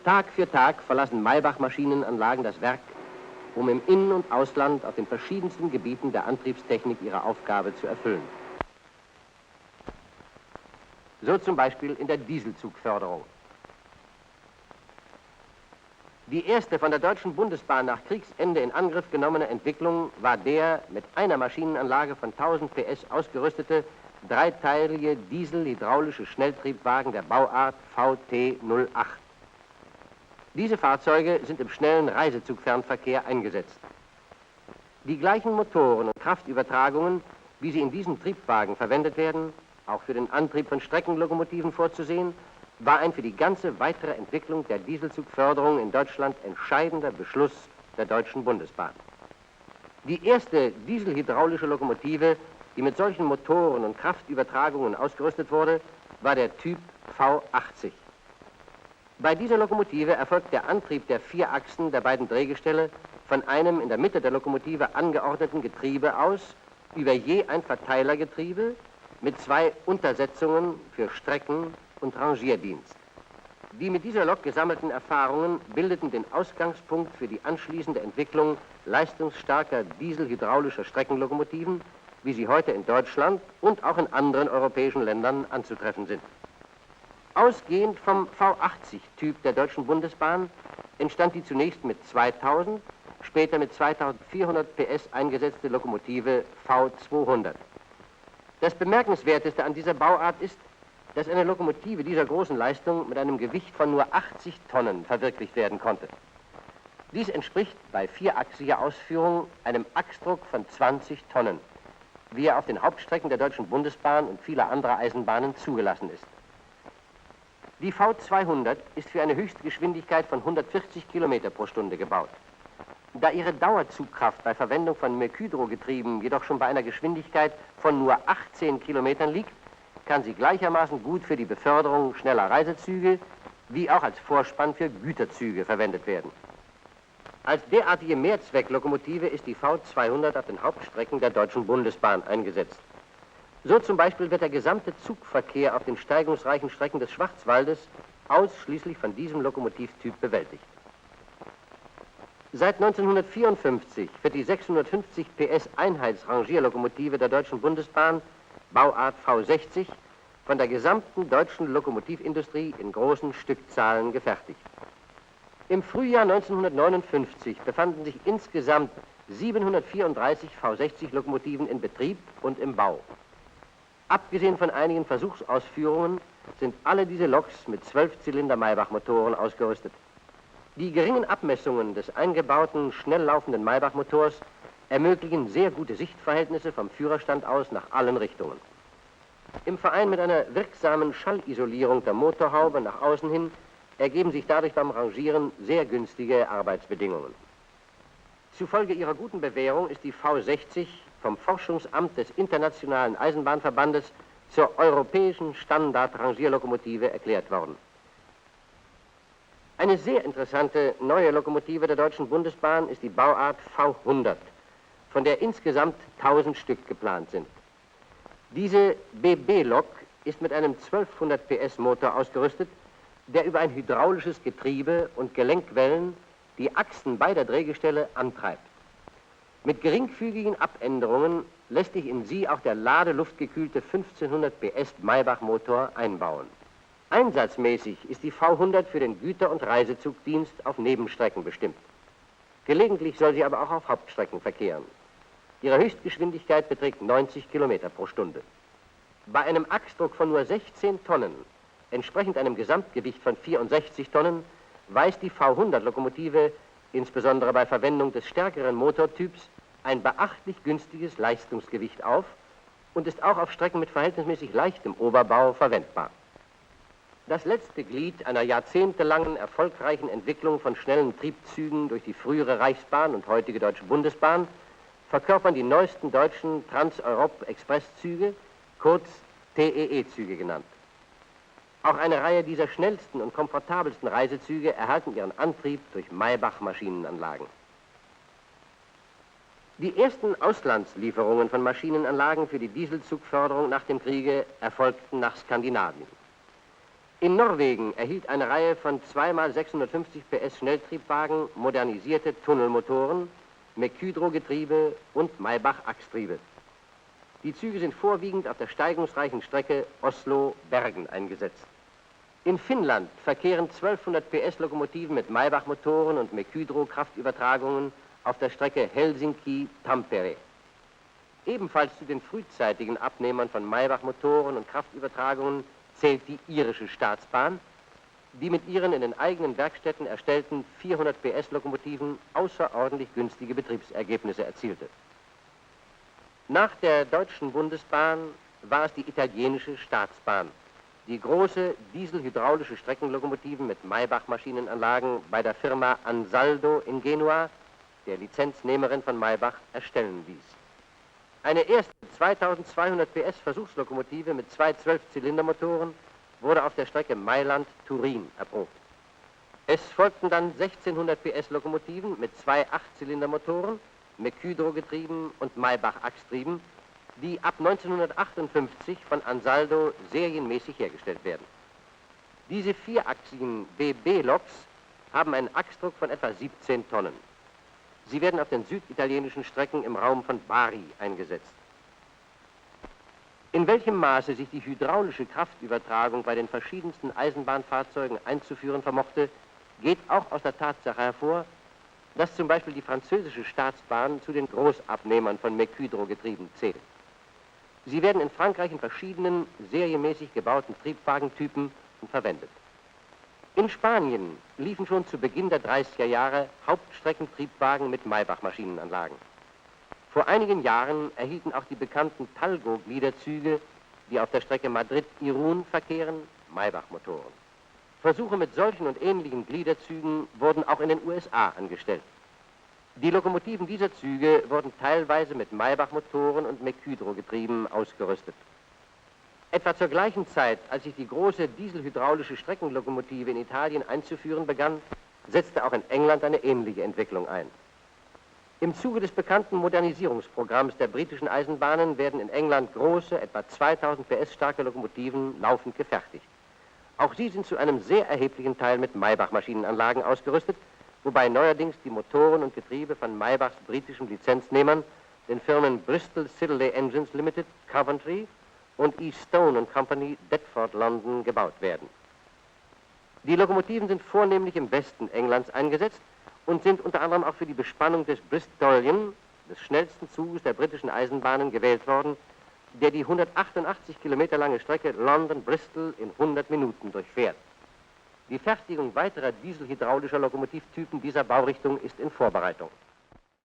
Tag für Tag verlassen Maybach-Maschinenanlagen das Werk, um im In- und Ausland auf den verschiedensten Gebieten der Antriebstechnik ihre Aufgabe zu erfüllen. So zum Beispiel in der Dieselzugförderung. Die erste von der Deutschen Bundesbahn nach Kriegsende in Angriff genommene Entwicklung war der mit einer Maschinenanlage von 1000 PS ausgerüstete, dreiteilige diesel-hydraulische Schnelltriebwagen der Bauart VT08. Diese Fahrzeuge sind im schnellen Reisezugfernverkehr eingesetzt. Die gleichen Motoren und Kraftübertragungen, wie sie in diesen Triebwagen verwendet werden, auch für den Antrieb von Streckenlokomotiven vorzusehen, war ein für die ganze weitere Entwicklung der Dieselzugförderung in Deutschland entscheidender Beschluss der Deutschen Bundesbahn. Die erste dieselhydraulische Lokomotive, die mit solchen Motoren und Kraftübertragungen ausgerüstet wurde, war der Typ V80. Bei dieser Lokomotive erfolgt der Antrieb der 4 Achsen der beiden Drehgestelle von einem in der Mitte der Lokomotive angeordneten Getriebe aus, über je ein Verteilergetriebe mit 2 Untersetzungen für Strecken- und Rangierdienst. Die mit dieser Lok gesammelten Erfahrungen bildeten den Ausgangspunkt für die anschließende Entwicklung leistungsstarker dieselhydraulischer Streckenlokomotiven, wie sie heute in Deutschland und auch in anderen europäischen Ländern anzutreffen sind. Ausgehend vom V80-Typ der Deutschen Bundesbahn entstand die zunächst mit 2000, später mit 2400 PS eingesetzte Lokomotive V200. Das Bemerkenswerteste an dieser Bauart ist, dass eine Lokomotive dieser großen Leistung mit einem Gewicht von nur 80 Tonnen verwirklicht werden konnte. Dies entspricht bei 4-achsiger Ausführung einem Achsdruck von 20 Tonnen, wie er auf den Hauptstrecken der Deutschen Bundesbahn und vieler anderer Eisenbahnen zugelassen ist. Die V200 ist für eine Höchstgeschwindigkeit von 140 Kilometer pro Stunde gebaut. Da ihre Dauerzugkraft bei Verwendung von Mercudro-Getrieben jedoch schon bei einer Geschwindigkeit von nur 18 Kilometern liegt, kann sie gleichermaßen gut für die Beförderung schneller Reisezüge wie auch als Vorspann für Güterzüge verwendet werden. Als derartige Mehrzwecklokomotive ist die V200 auf den Hauptstrecken der Deutschen Bundesbahn eingesetzt. So zum Beispiel wird der gesamte Zugverkehr auf den steigungsreichen Strecken des Schwarzwaldes ausschließlich von diesem Lokomotivtyp bewältigt. Seit 1954 wird die 650 PS Einheitsrangierlokomotive der Deutschen Bundesbahn, Bauart V60, von der gesamten deutschen Lokomotivindustrie in großen Stückzahlen gefertigt. Im Frühjahr 1959 befanden sich insgesamt 734 V60-Lokomotiven in Betrieb und im Bau. Abgesehen von einigen Versuchsausführungen sind alle diese Loks mit 12-Zylinder-Maybach-Motoren ausgerüstet. Die geringen Abmessungen des eingebauten, schnell laufenden Maybach-Motors ermöglichen sehr gute Sichtverhältnisse vom Führerstand aus nach allen Richtungen. Im Verein mit einer wirksamen Schallisolierung der Motorhaube nach außen hin ergeben sich dadurch beim Rangieren sehr günstige Arbeitsbedingungen. Zufolge ihrer guten Bewährung ist die V60 vom Forschungsamt des Internationalen Eisenbahnverbandes zur europäischen Standard-Rangierlokomotive erklärt worden. Eine sehr interessante neue Lokomotive der Deutschen Bundesbahn ist die Bauart V100, von der insgesamt 1000 Stück geplant sind. Diese BB-Lok ist mit einem 1200 PS Motor ausgerüstet, der über ein hydraulisches Getriebe und Gelenkwellen die Achsen beider Drehgestelle antreibt. Mit geringfügigen Abänderungen lässt sich in sie auch der ladeluftgekühlte 1500 PS Maybach-Motor einbauen. Einsatzmäßig ist die V100 für den Güter- und Reisezugdienst auf Nebenstrecken bestimmt. Gelegentlich soll sie aber auch auf Hauptstrecken verkehren. Ihre Höchstgeschwindigkeit beträgt 90 Kilometer pro Stunde. Bei einem Achsdruck von nur 16 Tonnen, entsprechend einem Gesamtgewicht von 64 Tonnen, weist die V100-Lokomotive insbesondere bei Verwendung des stärkeren Motortyps ein beachtlich günstiges Leistungsgewicht auf und ist auch auf Strecken mit verhältnismäßig leichtem Oberbau verwendbar. Das letzte Glied einer jahrzehntelangen erfolgreichen Entwicklung von schnellen Triebzügen durch die frühere Reichsbahn und heutige Deutsche Bundesbahn verkörpern die neuesten deutschen Trans-Europ-Expresszüge, kurz TEE-Züge genannt. Auch eine Reihe dieser schnellsten und komfortabelsten Reisezüge erhalten ihren Antrieb durch Maybach-Maschinenanlagen. Die ersten Auslandslieferungen von Maschinenanlagen für die Dieselzugförderung nach dem Kriege erfolgten nach Skandinavien. In Norwegen erhielt eine Reihe von 2x650 PS Schnelltriebwagen modernisierte Tunnelmotoren, Mercudro-Getriebe und Maybach-Achstriebe. Die Züge sind vorwiegend auf der steigungsreichen Strecke Oslo-Bergen eingesetzt. In Finnland verkehren 1200 PS Lokomotiven mit Maybach-Motoren und Mercudro-Kraftübertragungen auf der Strecke Helsinki-Tampere. Ebenfalls zu den frühzeitigen Abnehmern von Maybach-Motoren und Kraftübertragungen zählt die irische Staatsbahn, die mit ihren in den eigenen Werkstätten erstellten 400 PS Lokomotiven außerordentlich günstige Betriebsergebnisse erzielte. Nach der Deutschen Bundesbahn war es die italienische Staatsbahn, die große dieselhydraulische Streckenlokomotiven mit Maybach-Maschinenanlagen bei der Firma Ansaldo in Genua, der Lizenznehmerin von Maybach, erstellen ließ. Eine erste 2200 PS Versuchslokomotive mit zwei 12-Zylindermotoren wurde auf der Strecke Mailand-Turin erprobt. Es folgten dann 1600 PS Lokomotiven mit zwei 8-Zylindermotoren, Mercudro-Getrieben und Maybach-Achstrieben, die ab 1958 von Ansaldo serienmäßig hergestellt werden. Diese vierachsigen BB-Loks haben einen Achsdruck von etwa 17 Tonnen. Sie werden auf den süditalienischen Strecken im Raum von Bari eingesetzt. In welchem Maße sich die hydraulische Kraftübertragung bei den verschiedensten Eisenbahnfahrzeugen einzuführen vermochte, geht auch aus der Tatsache hervor, dass zum Beispiel die französische Staatsbahn zu den Großabnehmern von Mercudro-Getrieben zählt. Sie werden in Frankreich in verschiedenen serienmäßig gebauten Triebwagentypen verwendet. In Spanien liefen schon zu Beginn der 30er Jahre Hauptstreckentriebwagen mit Maybach-Maschinenanlagen. Vor einigen Jahren erhielten auch die bekannten Talgo-Gliederzüge, die auf der Strecke Madrid-Irun verkehren, Maybach-Motoren. Versuche mit solchen und ähnlichen Gliederzügen wurden auch in den USA angestellt. Die Lokomotiven dieser Züge wurden teilweise mit Maybach-Motoren und Mercudro-Getrieben ausgerüstet. Etwa zur gleichen Zeit, als sich die große dieselhydraulische Streckenlokomotive in Italien einzuführen begann, setzte auch in England eine ähnliche Entwicklung ein. Im Zuge des bekannten Modernisierungsprogramms der britischen Eisenbahnen werden in England große, etwa 2000 PS starke Lokomotiven laufend gefertigt. Auch sie sind zu einem sehr erheblichen Teil mit Maybach-Maschinenanlagen ausgerüstet, wobei neuerdings die Motoren und Getriebe von Maybachs britischen Lizenznehmern, den Firmen Bristol Siddeley Engines Limited, Coventry und E. Stone Company, Deptford, London, gebaut werden. Die Lokomotiven sind vornehmlich im Westen Englands eingesetzt und sind unter anderem auch für die Bespannung des Bristolian, des schnellsten Zuges der britischen Eisenbahnen, gewählt worden, der die 188 Kilometer lange Strecke London-Bristol in 100 Minuten durchfährt. Die Fertigung weiterer dieselhydraulischer Lokomotivtypen dieser Baurichtung ist in Vorbereitung.